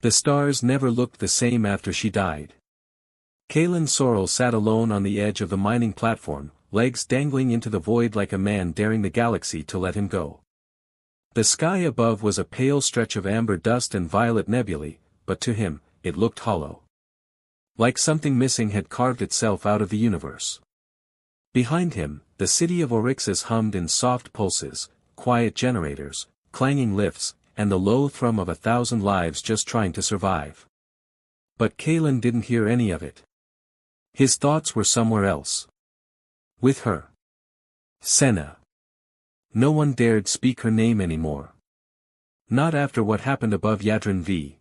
The stars never looked the same after she died. Kalen Sorrel sat alone on the edge of the mining platform, legs dangling into the void like a man daring the galaxy to let him go. The sky above was a pale stretch of amber dust and violet nebulae, but to him, it looked hollow. Like something missing had carved itself out of the universe. Behind him, the city of Oryxus hummed in soft pulses, quiet generators, clanging lifts, and the low thrum of 1,000 lives just trying to survive. But Kalen didn't hear any of it. His thoughts were somewhere else. With her. Senna. No one dared speak her name anymore. Not after what happened above Yadrin V.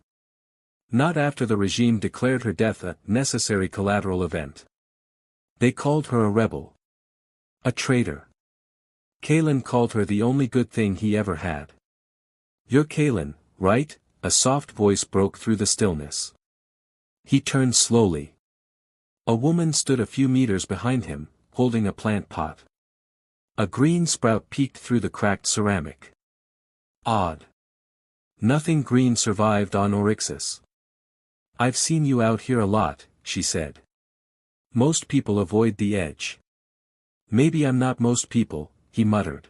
Not after the regime declared her death a necessary collateral event. They called her a rebel. A traitor. Kalen called her the only good thing he ever had. "You're Kalen, right?" a soft voice broke through the stillness. He turned slowly. A woman stood a few meters behind him, holding a plant pot. A green sprout peeked through the cracked ceramic. Odd. Nothing green survived on Oryxus. "I've seen you out here a lot," she said. "Most people avoid the edge." "Maybe I'm not most people," he muttered.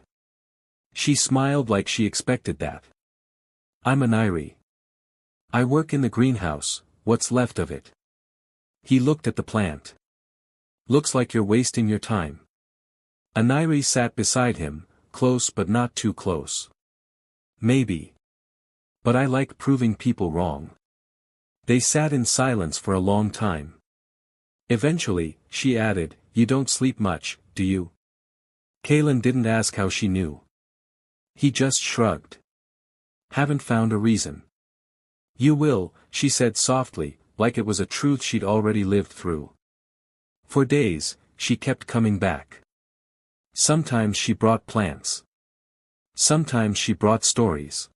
She smiled like she expected that. "I'm an Irie. I work in the greenhouse, what's left of it." He looked at the plant. "Looks like you're wasting your time." Aniri sat beside him, close but not too close. "Maybe. But I like proving people wrong." They sat in silence for a long time. Eventually, she added, "You don't sleep much, do you?" Kalen didn't ask how she knew. He just shrugged. "Haven't found a reason." "You will," she said softly, like it was a truth she'd already lived through. For days, she kept coming back. Sometimes she brought plants. Sometimes she brought stories.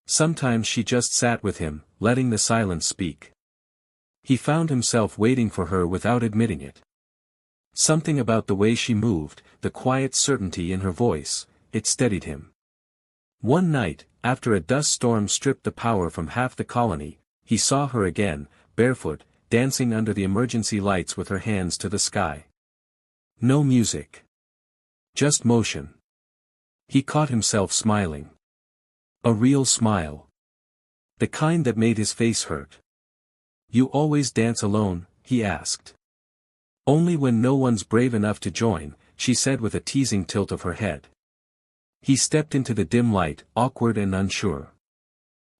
Sometimes she just sat with him, letting the silence speak. He found himself waiting for her without admitting it. Something about the way she moved, the quiet certainty in her voice, it steadied him. One night, after a dust storm stripped the power from half the colony, he saw her again, barefoot, dancing under the emergency lights with her hands to the sky. No music. Just motion. He caught himself smiling. A real smile. The kind that made his face hurt. "You always dance alone?" he asked. "Only when no one's brave enough to join," she said with a teasing tilt of her head. He stepped into the dim light, awkward and unsure.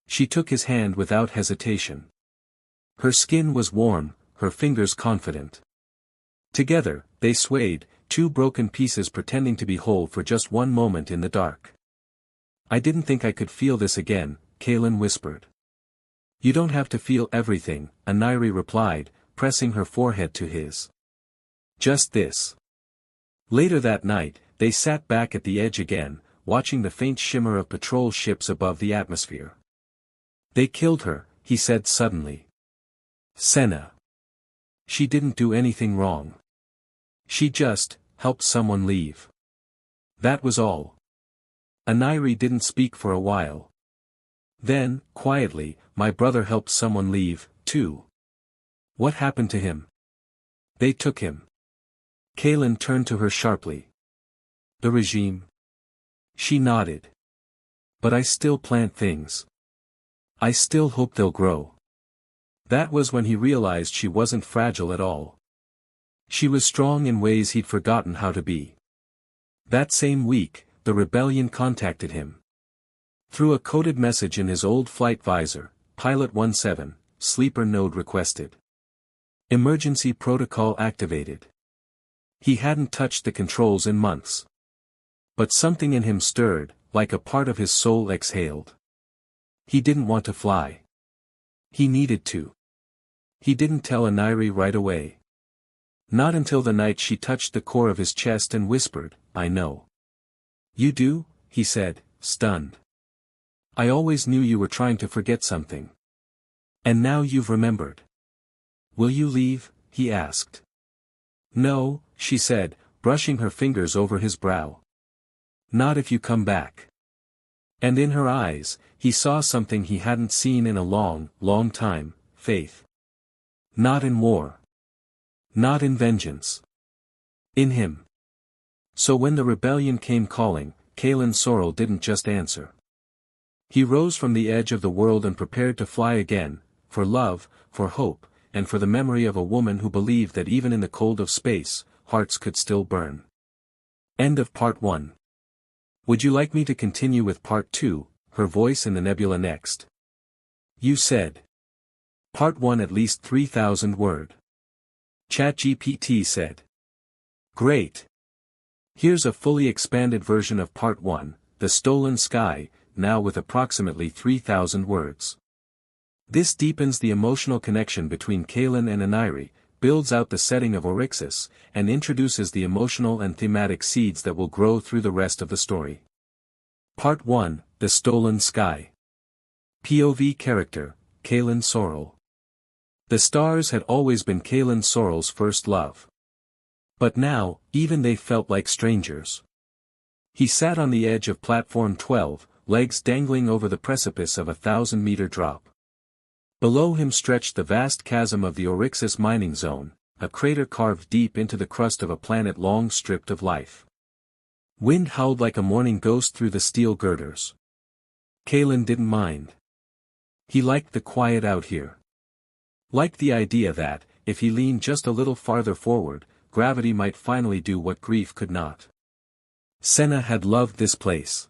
She took his hand without hesitation. Her skin was warm, her fingers confident. Together, they swayed, two broken pieces pretending to be whole for just one moment in the dark. "I didn't think I could feel this again," Kalen whispered. "You don't have to feel everything," Aniri replied, pressing her forehead to his. "Just this." Later that night, they sat back at the edge again, watching the faint shimmer of patrol ships above the atmosphere. "They killed her," he said suddenly. "Senna. She didn't do anything wrong. She just helped someone leave. That was all." Aniri didn't speak for a while. Then, quietly, "My brother helped someone leave, too." "What happened to him?" "They took him." Kalen turned to her sharply. "The regime?" She nodded. "But I still plant things. I still hope they'll grow." That was when he realized she wasn't fragile at all. She was strong in ways he'd forgotten how to be. That same week, the rebellion contacted him. Through a coded message in his old flight visor, Pilot 17, sleeper node requested. Emergency protocol activated. He hadn't touched the controls in months. But something in him stirred, like a part of his soul exhaled. He didn't want to fly. He needed to. He didn't tell Aniri right away. Not until the night she touched the core of his chest and whispered, "I know." "You do?" he said, stunned. "I always knew you were trying to forget something. And now you've remembered." "Will you leave?" he asked. "No," she said, brushing her fingers over his brow. "Not if you come back." And in her eyes, he saw something he hadn't seen in a long, long time: faith. Not in war. Not in vengeance. In him. So when the rebellion came calling, Kalen Sorrel didn't just answer. He rose from the edge of the world and prepared to fly again, for love, for hope, and for the memory of a woman who believed that even in the cold of space, hearts could still burn. End of Part 1. Would you like me to continue with Part 2, her voice in the nebula next? You said. Part 1 at least 3,000 word. ChatGPT said. Great. Here's a fully expanded version of Part 1, The Stolen Sky, now with approximately 3,000 words. This deepens the emotional connection between Kalen and Aniri, builds out the setting of Oryxis, and introduces the emotional and thematic seeds that will grow through the rest of the story. Part 1, The Stolen Sky. POV character, Kalen Sorrel. The stars had always been Kalen Sorrel's first love. But now, even they felt like strangers. He sat on the edge of platform 12, legs dangling over the precipice of a 1,000-meter drop. Below him stretched the vast chasm of the Oryxis mining zone, a crater carved deep into the crust of a planet long stripped of life. Wind howled like a morning ghost through the steel girders. Kalen didn't mind. He liked the quiet out here. Liked the idea that, if he leaned just a little farther forward, gravity might finally do what grief could not. Senna had loved this place.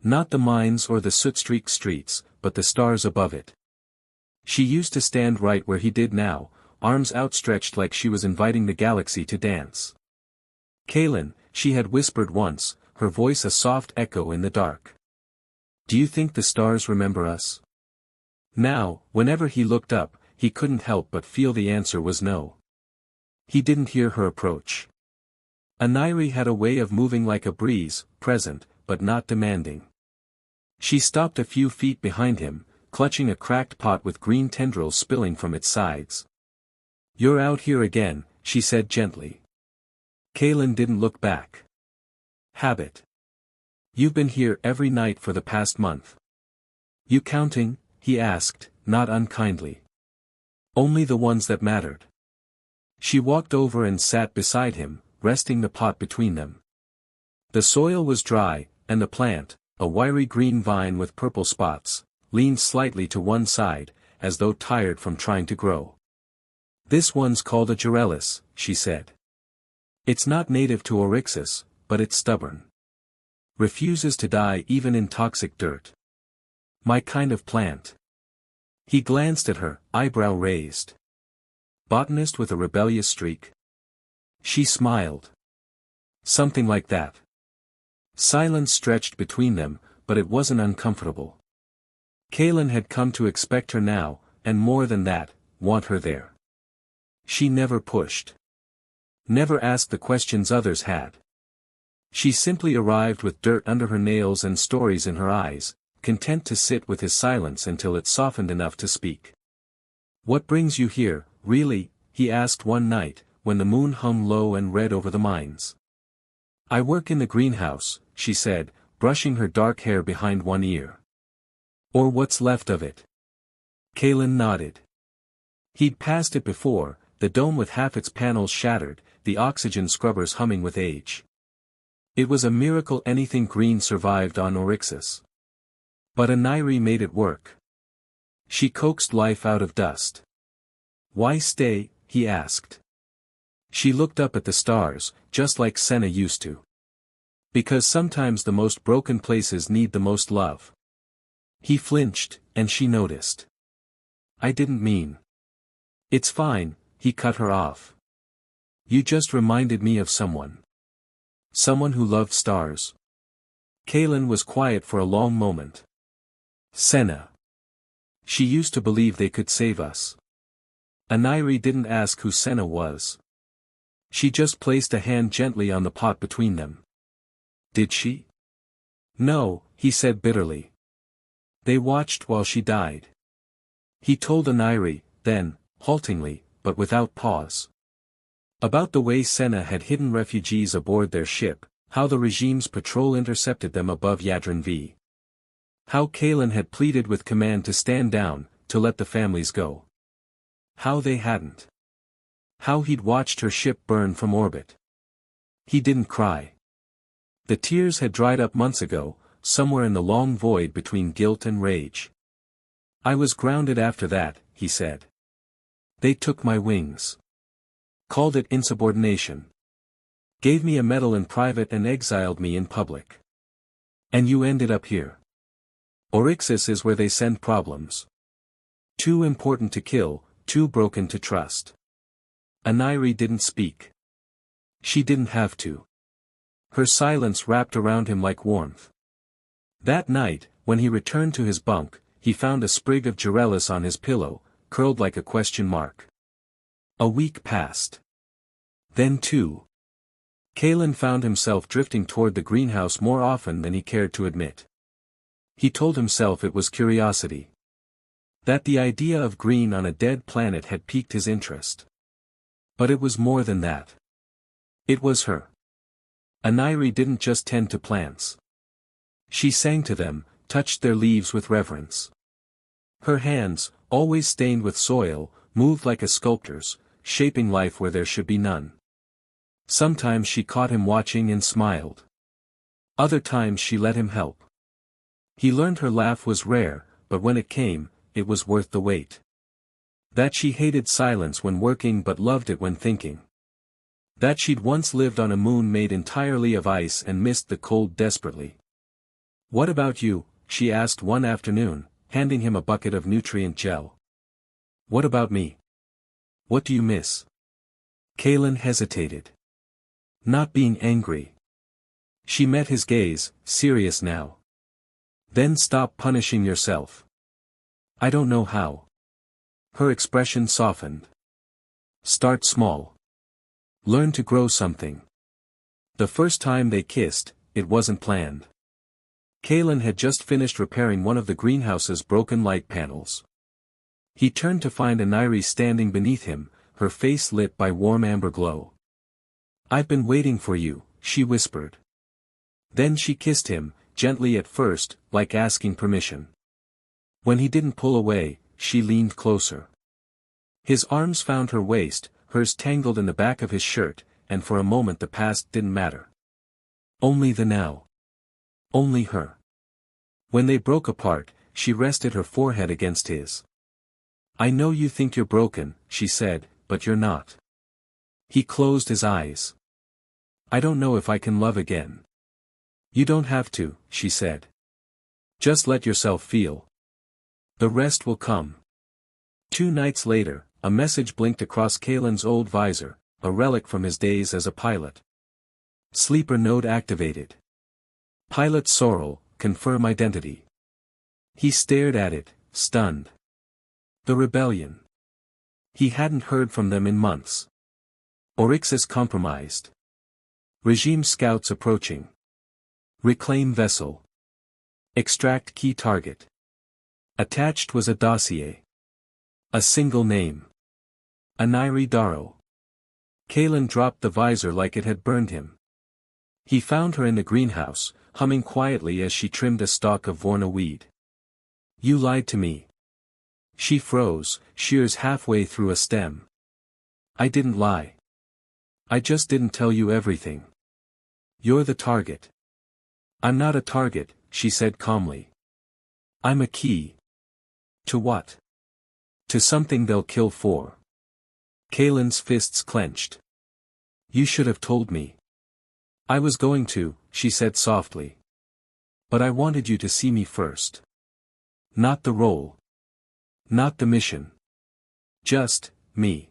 Not the mines or the soot-streaked streets, but the stars above it. She used to stand right where he did now, arms outstretched like she was inviting the galaxy to dance. Kalen, she had whispered once, her voice a soft echo in the dark. Do you think the stars remember us? Now, whenever he looked up, he couldn't help but feel the answer was no. He didn't hear her approach. Aniri had a way of moving like a breeze, present, but not demanding. She stopped a few feet behind him, clutching a cracked pot with green tendrils spilling from its sides. You're out here again, she said gently. Kalen didn't look back. Habit. You've been here every night for the past month. You counting? He asked, not unkindly. Only the ones that mattered. She walked over and sat beside him, resting the pot between them. The soil was dry, and the plant, a wiry green vine with purple spots, leaned slightly to one side, as though tired from trying to grow. This one's called a Jarellus, she said. It's not native to Oryxis, but it's stubborn. Refuses to die even in toxic dirt. My kind of plant. He glanced at her, eyebrow raised. Botanist with a rebellious streak? She smiled. Something like that. Silence stretched between them, but it wasn't uncomfortable. Kalen had come to expect her now, and more than that, want her there. She never pushed. Never asked the questions others had. She simply arrived with dirt under her nails and stories in her eyes, content to sit with his silence until it softened enough to speak. What brings you here, really? He asked one night, when the moon hung low and red over the mines. I work in the greenhouse, she said, brushing her dark hair behind one ear. Or what's left of it. Kalen nodded. He'd passed it before, the dome with half its panels shattered, the oxygen scrubbers humming with age. It was a miracle anything green survived on Oryxis. But Aniri made it work. She coaxed life out of dust. Why stay? He asked. She looked up at the stars, just like Senna used to. Because sometimes the most broken places need the most love. He flinched, and she noticed. I didn't mean. It's fine, he cut her off. You just reminded me of someone. Someone who loved stars. Kalen was quiet for a long moment. Senna. She used to believe they could save us. Aniri didn't ask who Senna was. She just placed a hand gently on the pot between them. Did she? No, he said bitterly. They watched while she died. He told Aniri, then, haltingly, but without pause. About the way Senna had hidden refugees aboard their ship, how the regime's patrol intercepted them above Yadrin V. How Kalen had pleaded with command to stand down, to let the families go. How they hadn't. How he'd watched her ship burn from orbit. He didn't cry. The tears had dried up months ago, somewhere in the long void between guilt and rage. I was grounded after that, he said. They took my wings. Called it insubordination. Gave me a medal in private and exiled me in public. And you ended up here. Oryxis is where they send problems. Too important to kill, too broken to trust. Aniri didn't speak. She didn't have to. Her silence wrapped around him like warmth. That night, when he returned to his bunk, he found a sprig of Jarellis on his pillow, curled like a question mark. A week passed. Then 2. Kalen found himself drifting toward the greenhouse more often than he cared to admit. He told himself it was curiosity. That the idea of green on a dead planet had piqued his interest. But it was more than that. It was her. Aniri didn't just tend to plants. She sang to them, touched their leaves with reverence. Her hands, always stained with soil, moved like a sculptor's, shaping life where there should be none. Sometimes she caught him watching and smiled. Other times she let him help. He learned her laugh was rare, but when it came, it was worth the wait. That she hated silence when working but loved it when thinking. That she'd once lived on a moon made entirely of ice and missed the cold desperately. What about you? She asked one afternoon, handing him a bucket of nutrient gel. What about me? What do you miss? Kalen hesitated. Not being angry. She met his gaze, serious now. Then stop punishing yourself. I don't know how. Her expression softened. Start small. Learn to grow something. The first time they kissed, it wasn't planned. Kalen had just finished repairing one of the greenhouse's broken light panels. He turned to find Aniri standing beneath him, her face lit by warm amber glow. I've been waiting for you, she whispered. Then she kissed him, gently at first, like asking permission. When he didn't pull away, she leaned closer. His arms found her waist, hers tangled in the back of his shirt, and for a moment the past didn't matter. Only the now. Only her. When they broke apart, she rested her forehead against his. I know you think you're broken, she said, but you're not. He closed his eyes. I don't know if I can love again. You don't have to, she said. Just let yourself feel. The rest will come. 2 nights later, a message blinked across Kalen's old visor, a relic from his days as a pilot. Sleeper node activated. Pilot Sorrel, confirm identity. He stared at it, stunned. The rebellion. He hadn't heard from them in months. Oryxis compromised. Regime scouts approaching. Reclaim vessel. Extract key target. Attached was a dossier. A single name. Aniri Darrow. Kalen dropped the visor like it had burned him. He found her in the greenhouse, humming quietly as she trimmed a stalk of Vorna weed. You lied to me. She froze, shears halfway through a stem. I didn't lie. I just didn't tell you everything. You're the target. I'm not a target, she said calmly. I'm a key. To what? To something they'll kill for. Kalen's fists clenched. You should have told me. I was going to, she said softly. But I wanted you to see me first. Not the role. Not the mission. Just, me.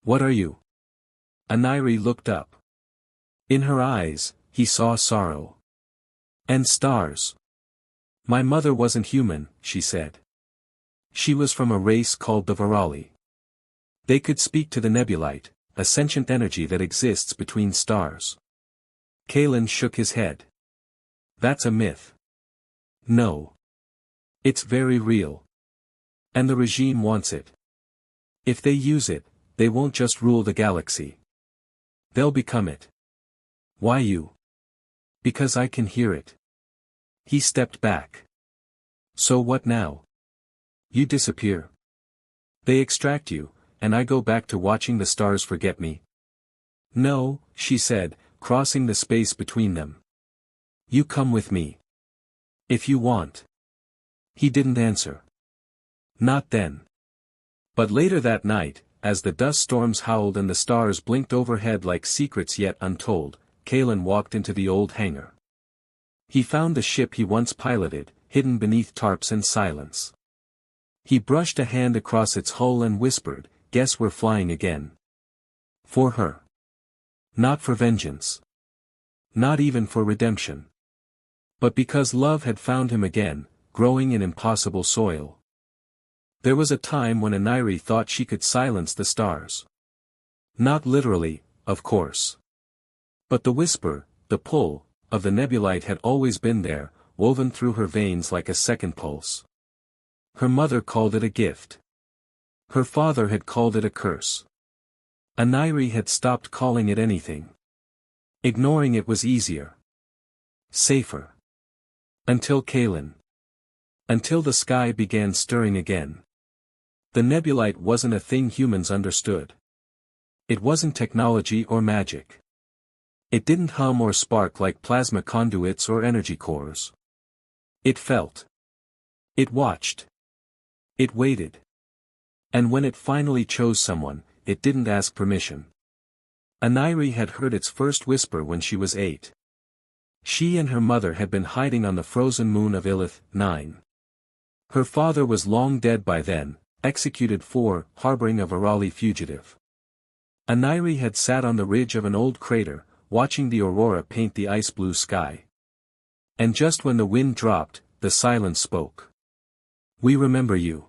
What are you? Aniri looked up. In her eyes, he saw sorrow. And stars. My mother wasn't human, she said. She was from a race called the Virali. They could speak to the nebulite, a sentient energy that exists between stars. Kalen shook his head. That's a myth. No. It's very real. And the regime wants it. If they use it, they won't just rule the galaxy. They'll become it. Why you? Because I can hear it. He stepped back. So what now? You disappear. They extract you, and I go back to watching the stars forget me. No, she said, crossing the space between them. You come with me. If you want. He didn't answer. Not then. But later that night, as the dust storms howled and the stars blinked overhead like secrets yet untold, Kalen walked into the old hangar. He found the ship he once piloted, hidden beneath tarps and silence. He brushed a hand across its hull and whispered, "Guess we're flying again." For her. Not for vengeance. Not even for redemption. But because love had found him again, growing in impossible soil. There was a time when Aniri thought she could silence the stars. Not literally, of course. But the whisper, the pull, of the nebulite had always been there, woven through her veins like a second pulse. Her mother called it a gift. Her father had called it a curse. Aniri had stopped calling it anything. Ignoring it was easier. Safer. Until Kalen. Until the sky began stirring again. The nebulite wasn't a thing humans understood. It wasn't technology or magic. It didn't hum or spark like plasma conduits or energy cores. It felt. It watched. It waited. And when it finally chose someone, it didn't ask permission. Aniri had heard its first whisper when she was 8. She and her mother had been hiding on the frozen moon of Illith, 9. Her father was long dead by then, executed for harboring a Virali fugitive. Aniri had sat on the ridge of an old crater, watching the aurora paint the ice-blue sky. And just when the wind dropped, the silence spoke. "We remember you."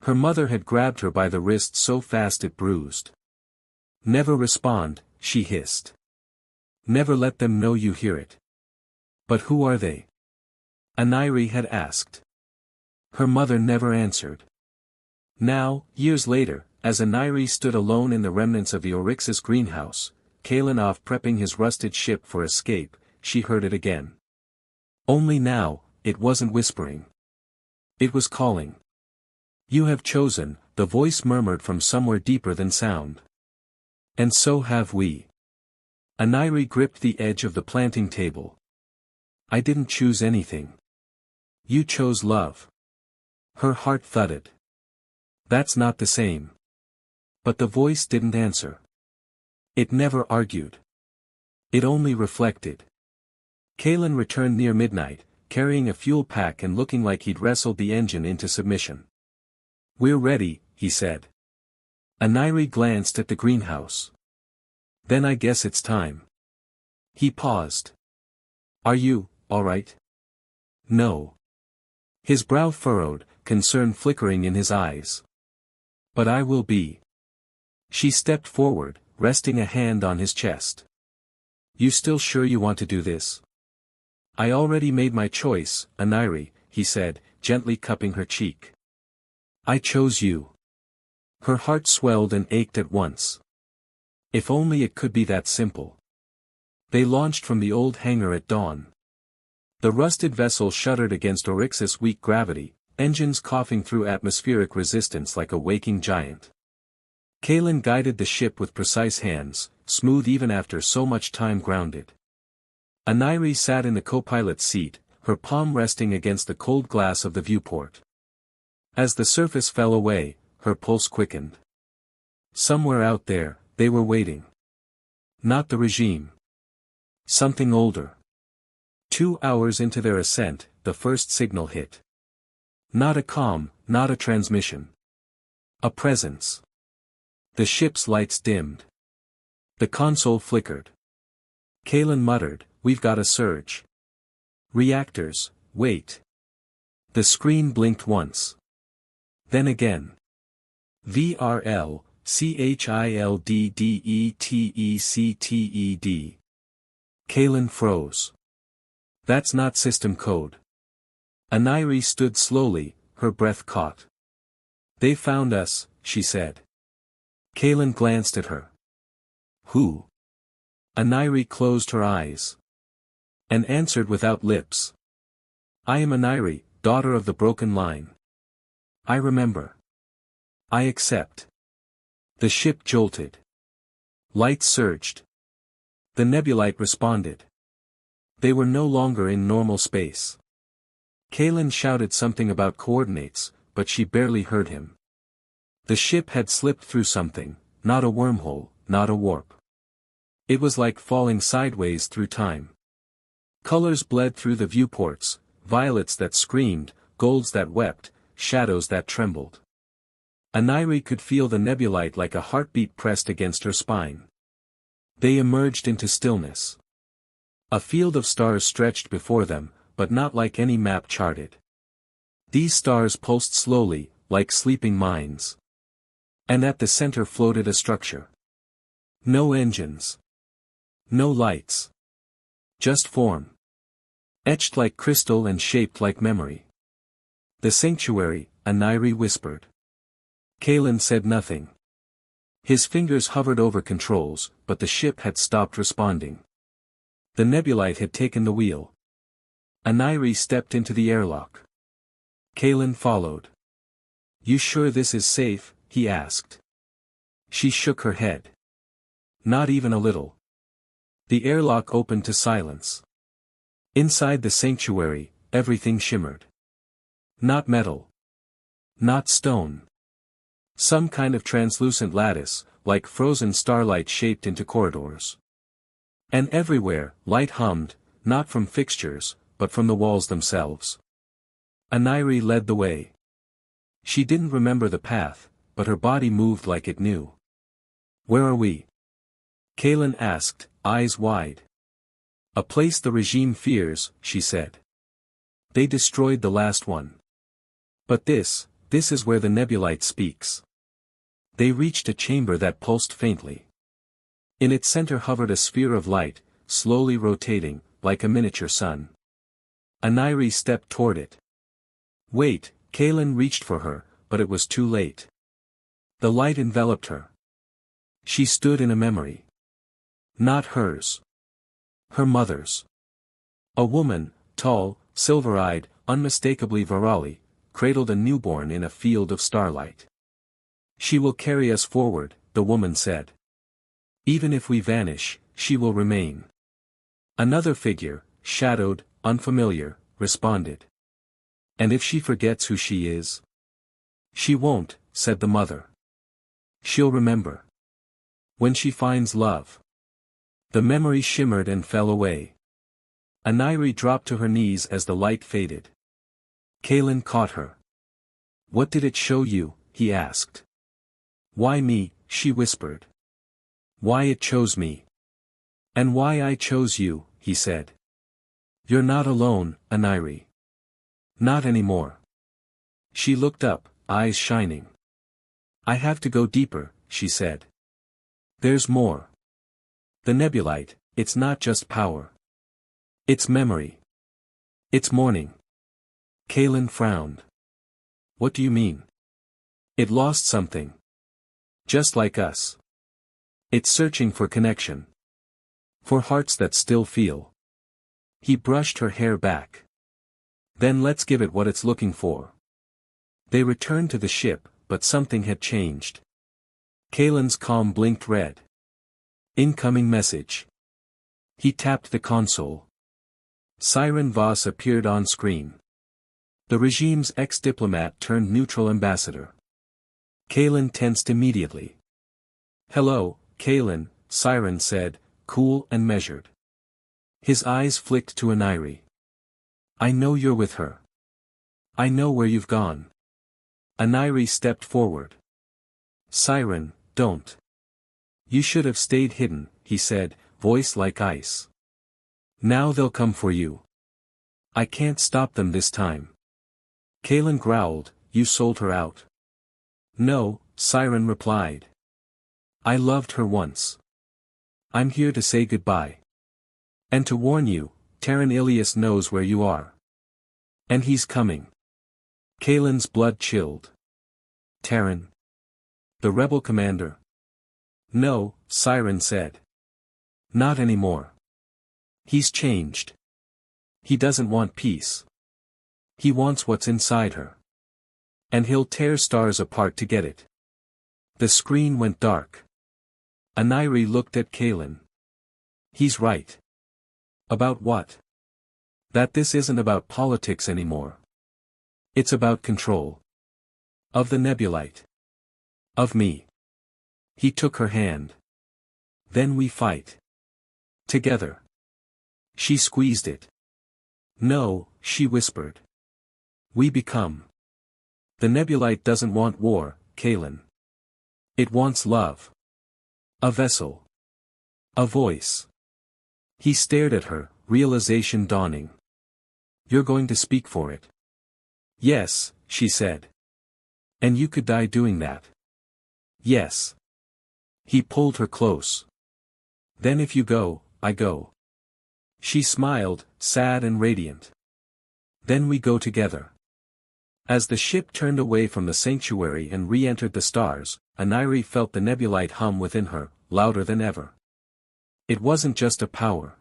Her mother had grabbed her by the wrist so fast it bruised. "Never respond," she hissed. "Never let them know you hear it." "But who are they?" Aniri had asked. Her mother never answered. Now, years later, as Aniri stood alone in the remnants of the Oryxis greenhouse, Kalen off prepping his rusted ship for escape, she heard it again. Only now, it wasn't whispering. It was calling. "You have chosen," the voice murmured from somewhere deeper than sound. "And so have we." Aniri gripped the edge of the planting table. "I didn't choose anything. You chose love." Her heart thudded. "That's not the same." But the voice didn't answer. It never argued. It only reflected. Kalen returned near midnight, carrying a fuel pack and looking like he'd wrestled the engine into submission. "We're ready," he said. Aniri glanced at the greenhouse. "Then I guess it's time." He paused. "Are you, all right?" "No." His brow furrowed, concern flickering in his eyes. "But I will be." She stepped forward, resting a hand on his chest. "You still sure you want to do this?" "I already made my choice, Aniri," he said, gently cupping her cheek. "I chose you." Her heart swelled and ached at once. If only it could be that simple. They launched from the old hangar at dawn. The rusted vessel shuddered against Oryxis' weak gravity, engines coughing through atmospheric resistance like a waking giant. Kalen guided the ship with precise hands, smooth even after so much time grounded. Aniri sat in the co-pilot's seat, her palm resting against the cold glass of the viewport. As the surface fell away, her pulse quickened. Somewhere out there, they were waiting. Not the regime. Something older. 2 hours into their ascent, the first signal hit. Not a comm, not a transmission. A presence. The ship's lights dimmed. The console flickered. Kalen muttered, "We've got a surge. Reactors, wait." The screen blinked once. Then again. VRL, CHILDDETECTED. Kalen froze. "That's not system code." Aniri stood slowly, her breath caught. "They found us," she said. Kalen glanced at her. "Who?" Aniri closed her eyes. And answered without lips. "I am Aniri, daughter of the broken line. I remember. I accept. The ship jolted. Lights surged. The nebulite responded. They were no longer in normal space. Kalen shouted something about coordinates, but she barely heard him. The ship had slipped through something, not a wormhole, not a warp. It was like falling sideways through time. Colors bled through the viewports, violets that screamed, golds that wept, shadows that trembled. Aniri could feel the nebulite like a heartbeat pressed against her spine. They emerged into stillness. A field of stars stretched before them, but not like any map charted. These stars pulsed slowly, like sleeping mines. And at the center floated a structure. No engines. No lights. Just form. Etched like crystal and shaped like memory. The sanctuary, Aniri whispered. Kalen said nothing. His fingers hovered over controls, but the ship had stopped responding. The nebulite had taken the wheel. Aniri stepped into the airlock. Kalen followed. You sure this is safe? He asked. She shook her head. Not even a little. The airlock opened to silence. Inside the sanctuary, everything shimmered. Not metal. Not stone. Some kind of translucent lattice, like frozen starlight shaped into corridors. And everywhere, light hummed, not from fixtures, but from the walls themselves. Aniri led the way. She didn't remember the path, but her body moved like it knew. Where are we? Kalen asked, eyes wide. A place the regime fears, she said. They destroyed the last one. But this is where the nebulite speaks. They reached a chamber that pulsed faintly. In its center hovered a sphere of light, slowly rotating, like a miniature sun. Aniri stepped toward it. Wait, Kalen reached for her, but it was too late. The light enveloped her. She stood in a memory. Not hers. Her mother's. A woman, tall, silver-eyed, unmistakably Virali, cradled a newborn in a field of starlight. She will carry us forward, the woman said. Even if we vanish, she will remain. Another figure, shadowed, unfamiliar, responded. And if she forgets who she is? She won't, said the mother. She'll remember. When she finds love. The memory shimmered and fell away. Aniri dropped to her knees as the light faded. Kalen caught her. What did it show you? He asked. Why me? She whispered. Why it chose me. And why I chose you, he said. You're not alone, Aniri. Not anymore. She looked up, eyes shining. I have to go deeper, she said. There's more. The nebulite, it's not just power. It's memory. It's mourning. Kalen frowned. What do you mean? It lost something. Just like us. It's searching for connection. For hearts that still feel. He brushed her hair back. Then let's give it what it's looking for. They returned to the ship, but something had changed. Kalen's comm blinked red. Incoming message. He tapped the console. Siren Voss appeared on screen. The regime's ex-diplomat turned neutral ambassador. Kalen tensed immediately. Hello, Kalen, Siren said, cool and measured. His eyes flicked to Aniri. I know you're with her. I know where you've gone. Aniri stepped forward. Siren, don't. You should have stayed hidden, he said, voice like ice. Now they'll come for you. I can't stop them this time. Kalen growled, you sold her out. No, Siren replied. I loved her once. I'm here to say goodbye. And to warn you, Terran Ilias knows where you are. And he's coming. Kalen's blood chilled. Terran? The rebel commander? No, Siren said. Not anymore. He's changed. He doesn't want peace. He wants what's inside her. And he'll tear stars apart to get it. The screen went dark. Aniri looked at Kaylin. He's right. About what? That this isn't about politics anymore. It's about control. Of the nebulite. Of me. He took her hand. Then we fight. Together. She squeezed it. No, she whispered. We become. The nebulite doesn't want war, Kaylin. It wants love. A vessel. A voice. He stared at her, realization dawning. You're going to speak for it. Yes, she said. And you could die doing that. Yes. He pulled her close. Then if you go, I go. She smiled, sad and radiant. Then we go together. As the ship turned away from the sanctuary and re-entered the stars, Aniri felt the nebulite hum within her, louder than ever. It wasn't just a power.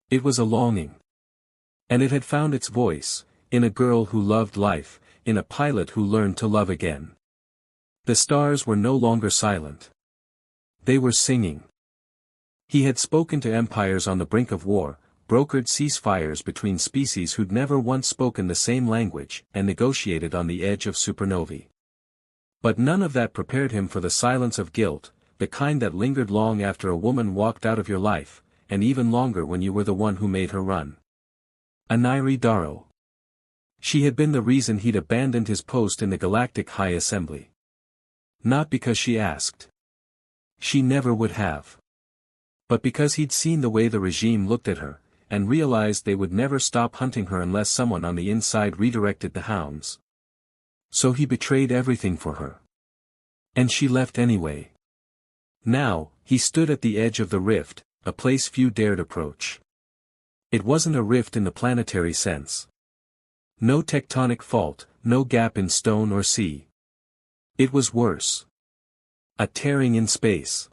It was a longing. And it had found its voice, in a girl who loved life, in a pilot who learned to love again. The stars were no longer silent. They were singing. He had spoken to empires on the brink of war, brokered ceasefires between species who'd never once spoken the same language, and negotiated on the edge of supernovae. But none of that prepared him for the silence of guilt, the kind that lingered long after a woman walked out of your life, and even longer when you were the one who made her run. Aniri Darrow. She had been the reason he'd abandoned his post in the Galactic High Assembly. Not because she asked. She never would have. But because he'd seen the way the regime looked at her, and realized they would never stop hunting her unless someone on the inside redirected the hounds. So he betrayed everything for her. And she left anyway. Now, he stood at the edge of the rift, a place few dared approach. It wasn't a rift in the planetary sense. No tectonic fault, no gap in stone or sea. It was worse. A tearing in space.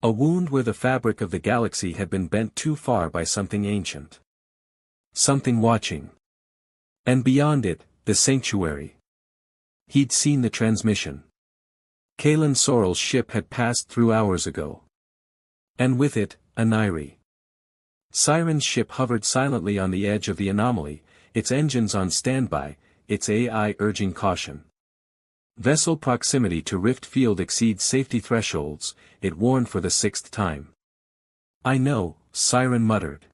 A wound where the fabric of the galaxy had been bent too far by something ancient. Something watching. And beyond it, the sanctuary. He'd seen the transmission. Kaylin Sorrell's ship had passed through hours ago. And with it, Aniri. Siren's ship hovered silently on the edge of the anomaly, its engines on standby, its AI urging caution. Vessel proximity to rift field exceeds safety thresholds, it warned for the 6th time. I know, Siren muttered.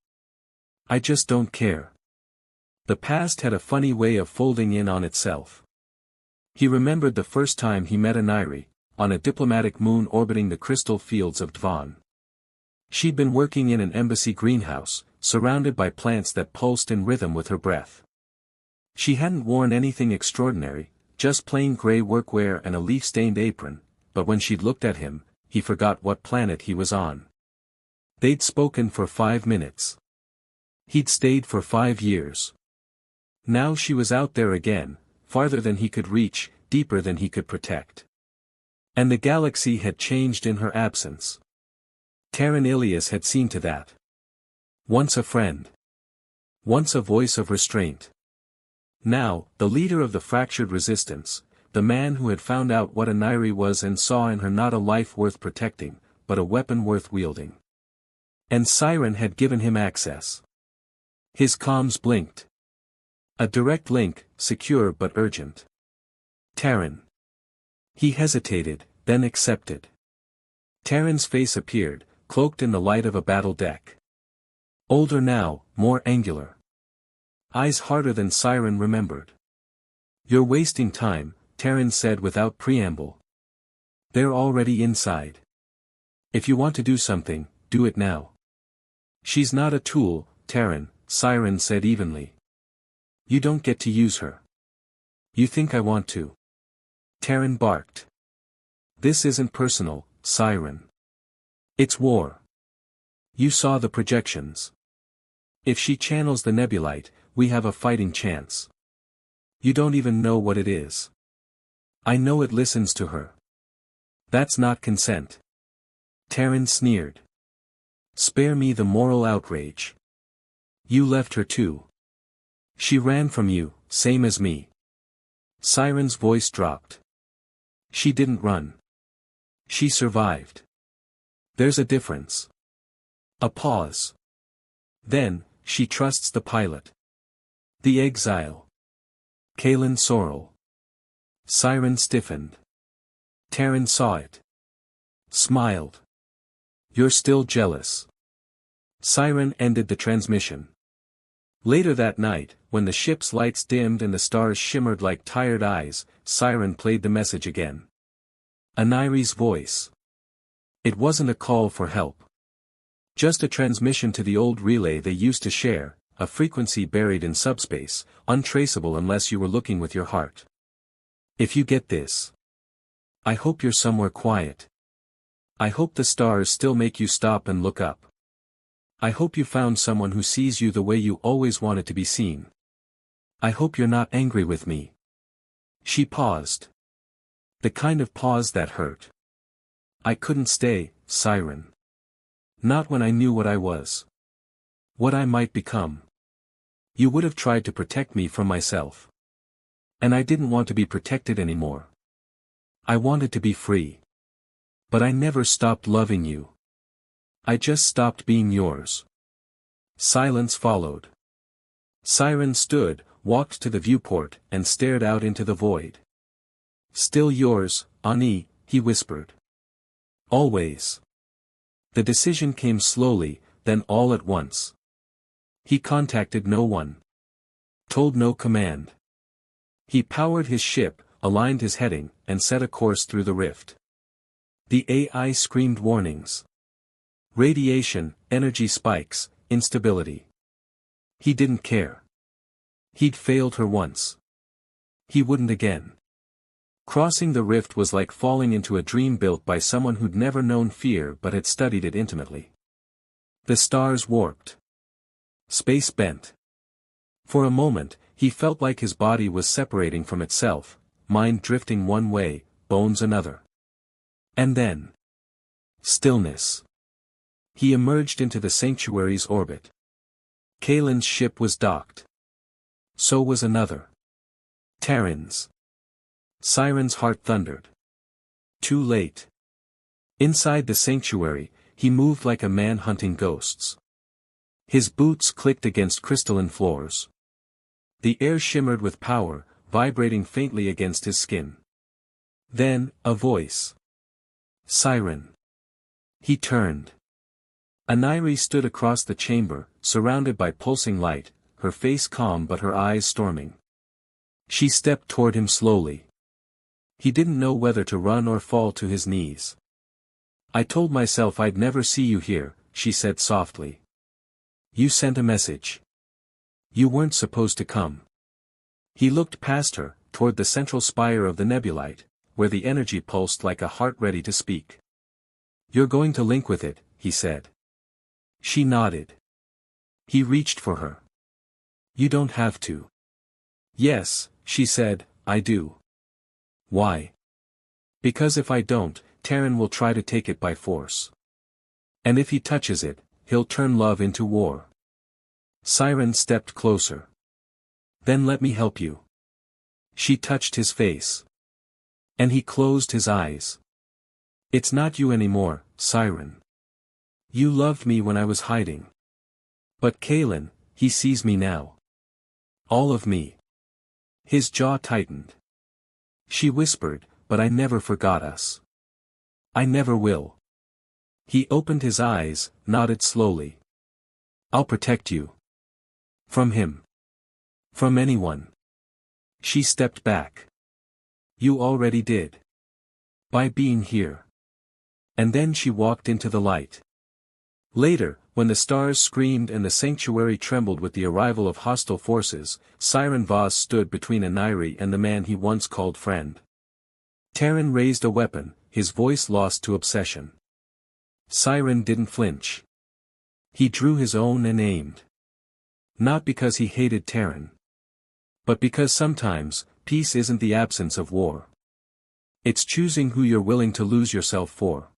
I just don't care. The past had a funny way of folding in on itself. He remembered the first time he met Aniri, on a diplomatic moon orbiting the crystal fields of Dvan. She'd been working in an embassy greenhouse, surrounded by plants that pulsed in rhythm with her breath. She hadn't worn anything extraordinary, just plain gray workwear and a leaf-stained apron, but when she'd looked at him, he forgot what planet he was on. They'd spoken for 5 minutes. He'd stayed for 5 years. Now she was out there again, farther than he could reach, deeper than he could protect. And the galaxy had changed in her absence. Terran Ilias had seen to that. Once a friend. Once a voice of restraint. Now, the leader of the fractured resistance, the man who had found out what Aniri was and saw in her not a life worth protecting, but a weapon worth wielding. And Siren had given him access. His comms blinked. A direct link, secure but urgent. Terran. He hesitated, then accepted. Terran's face appeared, cloaked in the light of a battle deck. Older now, more angular. Eyes harder than Siren remembered. You're wasting time, Terran said without preamble. They're already inside. If you want to do something, do it now. She's not a tool, Terran, Siren said evenly. You don't get to use her. You think I want to? Terran barked. This isn't personal, Siren. It's war. You saw the projections. If she channels the nebulite, we have a fighting chance. You don't even know what it is. I know it listens to her. That's not consent. Terran sneered. Spare me the moral outrage. You left her too. She ran from you, same as me. Siren's voice dropped. She didn't run. She survived. There's a difference. A pause. Then, she trusts the pilot. The exile. Kaelin Sorrel. Siren stiffened. Terran saw it. Smiled. You're still jealous. Siren ended the transmission. Later that night, when the ship's lights dimmed and the stars shimmered like tired eyes, Siren played the message again. Aniri's voice. It wasn't a call for help. Just a transmission to the old relay they used to share, a frequency buried in subspace, untraceable unless you were looking with your heart. If you get this. I hope you're somewhere quiet. I hope the stars still make you stop and look up. I hope you found someone who sees you the way you always wanted to be seen. I hope you're not angry with me. She paused. The kind of pause that hurt. I couldn't stay, Siren. Not when I knew what I was. What I might become. You would have tried to protect me from myself. And I didn't want to be protected anymore. I wanted to be free. But I never stopped loving you. I just stopped being yours. Silence followed. Siren stood, walked to the viewport, and stared out into the void. Still yours, Ani, he whispered. Always. The decision came slowly, then all at once. He contacted no one. Told no command. He powered his ship, aligned his heading, and set a course through the rift. The AI screamed warnings. Radiation, energy spikes, instability. He didn't care. He'd failed her once. He wouldn't again. Crossing the rift was like falling into a dream built by someone who'd never known fear but had studied it intimately. The stars warped. Space bent. For a moment, he felt like his body was separating from itself, mind drifting one way, bones another. And then. Stillness. He emerged into the sanctuary's orbit. Kaelin's ship was docked. So was another. Terran's. Siren's heart thundered. Too late. Inside the sanctuary, he moved like a man hunting ghosts. His boots clicked against crystalline floors. The air shimmered with power, vibrating faintly against his skin. Then, a voice. Siren. He turned. Aniri stood across the chamber, surrounded by pulsing light, her face calm but her eyes storming. She stepped toward him slowly. He didn't know whether to run or fall to his knees. I told myself I'd never see you here, she said softly. You sent a message. You weren't supposed to come. He looked past her, toward the central spire of the nebulite, where the energy pulsed like a heart ready to speak. You're going to link with it, he said. She nodded. He reached for her. You don't have to. Yes, she said, I do. Why? Because if I don't, Terran will try to take it by force. And if he touches it, he'll turn love into war. Siren stepped closer. Then let me help you. She touched his face. And he closed his eyes. It's not you anymore, Siren. You loved me when I was hiding. But Kaelin, he sees me now. All of me. His jaw tightened. She whispered, but I never forgot us. I never will. He opened his eyes, nodded slowly. I'll protect you. From him. From anyone. She stepped back. You already did. By being here. And then she walked into the light. Later, when the stars screamed and the sanctuary trembled with the arrival of hostile forces, Siren Voss stood between Aniri and the man he once called friend. Terran raised a weapon, his voice lost to obsession. Siren didn't flinch. He drew his own and aimed. Not because he hated Terran. But because sometimes, peace isn't the absence of war. It's choosing who you're willing to lose yourself for.